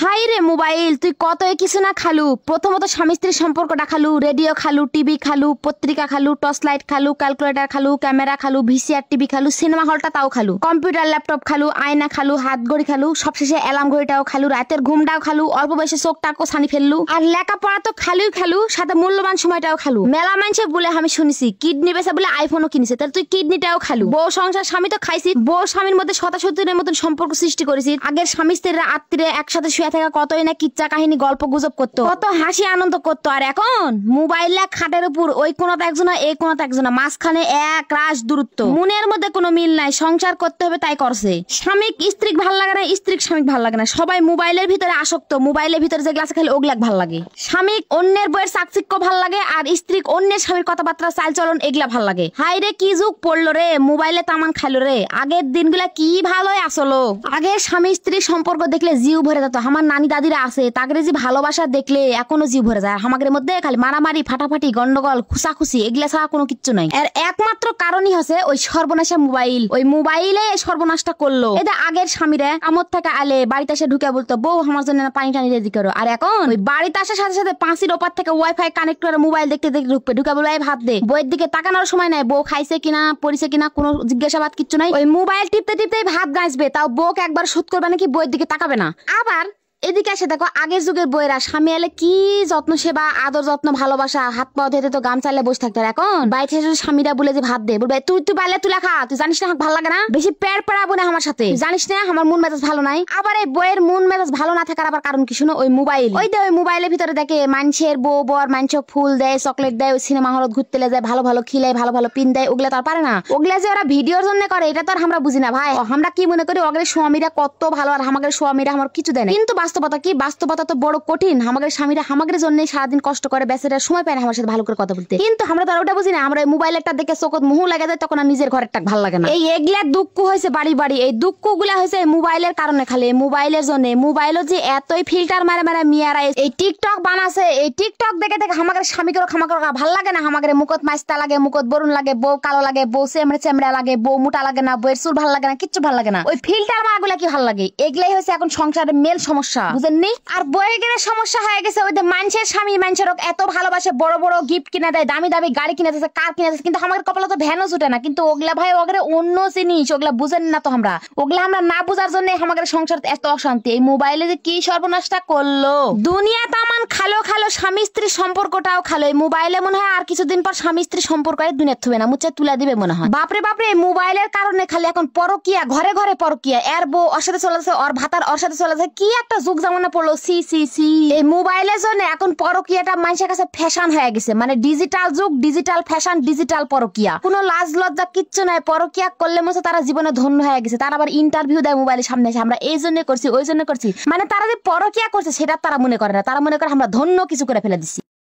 High রে mobile, তুই কত কিছু না খালু। প্রথমত স্বামী স্ত্রীর সম্পর্কটা খালু, রেডিও খালু, টিভি খালু, পত্রিকা খালু, টর্চ লাইট খালু, ক্যালকুলেটর খালু, ক্যামেরা খালু, ভিসিআর টিভি খালু, সিনেমা হলটা তাও খালু, কম্পিউটার ল্যাপটপ খালু, আয়না খালু, হাত ঘড়ি খালু, সবশেষে অ্যালার্ম ঘড়িটাও খালু, রাতের ঘুমটাও খালু, অল্প বয়সে চোখটাও ছানি ফেললু, আর লেখাপড়া তো খালুই খালু, সাথে মূল্যবান সময়টাও খালু। মেলা মানুষে বলে আমি শুনেছি কিডনি বেচা বলে আইফোনও কিনেছে, তাহলে তুই কিডনিটাও খালু। বউ সংসার স্বামী তো খাইছি, বউ স্বামীর মধ্যে শতাশতির মতন সম্পর্ক সৃষ্টি করেছি। আগের স্বামী স্ত্রীরা আত্মীয় একসাথে শুয়ে থাকা কতই না কিচ্ছা কাহিনী গল্প গুজব করতো, কত হাসি আনন্দ করতো। আর এখন মোবাইল খাটের উপর ওই কোনটা একজনা এই কোনটা একজনা, মাঝখানে এক রাশ দূরত্ব, মনের মধ্যে কোনো মিল নাই। সংসার করতে হবে তাই করছে। স্বামীক স্ত্রীক ভাল লাগে না, স্ত্রীক স্বামীক ভাল লাগে না, সবাই মোবাইলের ভিতরে আসক্ত। মোবাইলের ভিতরে যে গ্লাস খেলে ওগুলাক ভাল লাগে। স্বামীক অন্যের বইয়ের চাকচিক্য ভাল লাগে, আর স্ত্রীক অন্যের স্বামীর কথাবার্তা চাল চলন এগুলা ভাল লাগে। হাই রে কি যুগ পড়লো রে, মোবাইলে তামান খাইলো রে। আগের দিনগুলা কি ভালোই আসলো। আগের স্বামী স্ত্রীর সম্পর্ক দেখলে জিউ ভরে যেত। আমার নানি দাদিরা আছে, তাদের যে ভালোবাসা দেখলে এখনো জিউ ভরে যায়। আমাদের মধ্যে খালি মারামারি, ফাটাফাটি, গন্ডগোল, খুশাখুশি এগুলা ছাড়া কোনো কিচ্ছু নাই। এর একমাত্র কারণই হচ্ছে ওই সর্বনাশা মোবাইল। ওই মোবাইলে সর্বনাশটা করলো। এটা আগের স্বামীরা আমর থেকে আলে বাড়িতে এসে ঢুকে বলতো, বউ আমার জন্য পানি টানি রেডি করো। আর এখন ওই বাড়িতে আসার সাথে সাথে পাঁচির ওপার থেকে ওয়াইফাই কানেক্ট করে মোবাইল দেখতে দেখতে ঢুকবে, ঢুকে বলবে ভাত দে। বইয়ের দিকে তাকানোর সময় নাই, বউ খাইছে কিনা পরিছে কিনা কোনো জিজ্ঞাসাবাদ কিচ্ছু নাই। ওই মোবাইল টিপতে টিপতে ভাত গাছবে, তাও বউকে একবার শোধ করবে নাকি, বইয়ের দিকে তাকাবে না। আবার এদিকে এসে দেখো আগের যুগের বইয়েরা স্বামী এলে কি যত্ন সেবা, আদর যত্ন, ভালোবাসা, হাত পাও ধুতে তো গামছালে বসে থাকতে। এখন বাইরে স্বামীরা বলে যে ভাত দে, বলবে তুই তুই বাইলে তুলা খা, তুই জানিস না ভালো লাগে না, বেশি পেড় পেড়াবো না আমার সাথে, জানিস না আমার মন মেজাজ ভালো নাই। আবার এই বইয়ের মন মেজাজ ভালো না থাকার আবার কারণ কি শুনো, ওই মোবাইল। ওই দে ওই মোবাইলের ভিতরে দেখে মানুষের বউ বর মানুষ ফুল দেয়, চকলেট দেয়, ওই সিনেমা হলত ঘুরতে যায়, ভালো ভালো খিলায়, ভালো ভালো পিন দেয়। ওগুলা তো আর পারে না। ওগুলা যে ওরা ভিডিওর জন্য করে এটা তো আর আমরা বুঝি না ভাই। আমরা কি মনে করি ওদের স্বামীরা কত ভালো, আর আমাদের স্বামীরা আমার কিছু দেয় না। কিন্তু বাস্তবতা কি, বাস্তবতা তো বড় কঠিন। আমাদের স্বামীরা আমাদের জন্য সারাদিন কষ্ট করে, বেচারা সময় পায় না আমার সাথে ভালো করে কথা বলতে। কিন্তু আমরা তো ওটা বুঝি না। আমরা মোবাইলেরটা দেখে চোখত মুহ লাগে যায়, তখন আর নিজের ঘরেরটা ভালো লাগে না। এই এগুলা দুঃখ হয়েছে বাড়ি বাড়ি। এই দুঃখ গুলা হয়েছে মোবাইলের কারণে, খালি মোবাইলের জন্য। মোবাইলও যে এতই ফিল্টার মারে মারে মিয়ারা এই টিকটক বানাছে, এই টিকটক দেখে দেখে আমাদের স্বামীকেও খামা করে ভাল লাগে না। আমাদের মুখত মাইস্তা লাগে, মুখত বরুণ লাগে, বউ কালো লাগে, বউ চেমড়ে চেমড়া লাগে, বউ মোটা লাগে না, বউয়ের চুল ভাল লাগে না, কিচ্ছু ভাল লাগে না। ওই ফিল্টার মাগুলা কি ভাল লাগে। এগুলাই হয়েছে এখন সংসারের মেল সমস্যা, বুঝেননি? আর বইয়ের সমস্যা হয়ে গেছে ওই যে মানুষের স্বামী মানুষের এত ভালোবাসে, বড় বড় গিফট কিনে দেয়, দামি দামি গাড়ি কিনে দিচ্ছে, কার কিনে দিচ্ছে, কিন্তু আমাদের কপালে তো ভ্যানও ছুটে না। কিন্তু ওগুলা ভাই ওগুলো অন্য জিনিস, ওগুলা বুঝেন না তো। ওগুলা আমরা না বুঝার জন্য আমাদের সংসার এত অশান্তি। এই মোবাইলে যে কি সর্বনাশটা করলো। দুনিয়া তামান খালো খালো, স্বামী স্ত্রীর সম্পর্কটাও খালো। এই মোবাইলে মনে হয় আর কিছুদিন পর স্বামী স্ত্রীর সম্পর্ক দুনিয়া থবে না, মুচ্ছে তুলে দিবে মনে হয়। বাপরে বাপরে, এই মোবাইলের কারণে খালি এখন পরকিয়া, ঘরে ঘরে পরকিয়া। এর বউ ওর সাথে চলে যাচ্ছে, ওর ভাতার ওর সাথে চলে যাচ্ছে। কি একটা যুগ জামানা পড়লো, সি সি সি। এই মোবাইলের জন্য এখন পরকিয়াটা মানুষের কাছে ফ্যাশন হয়ে গেছে। মানে ডিজিটাল যুগ, ডিজিটাল ফ্যাশন, ডিজিটাল পরকিয়া। কোনো লাজ লজ্জা কিচ্ছু নাই। পরকিয়া করলে মনে তারা জীবনে ধন্য হয়ে গেছে। তারা আবার ইন্টারভিউ দেয় মোবাইলের সামনে এসে, আমরা এই জন্য করছি ওই জন্য করছি। মানে তারা যে পরকিয়া করছে সেটা তারা মনে করে না। তারা মনে করে আমরা ধন্য কিছু করে ফেলে দিচ্ছি।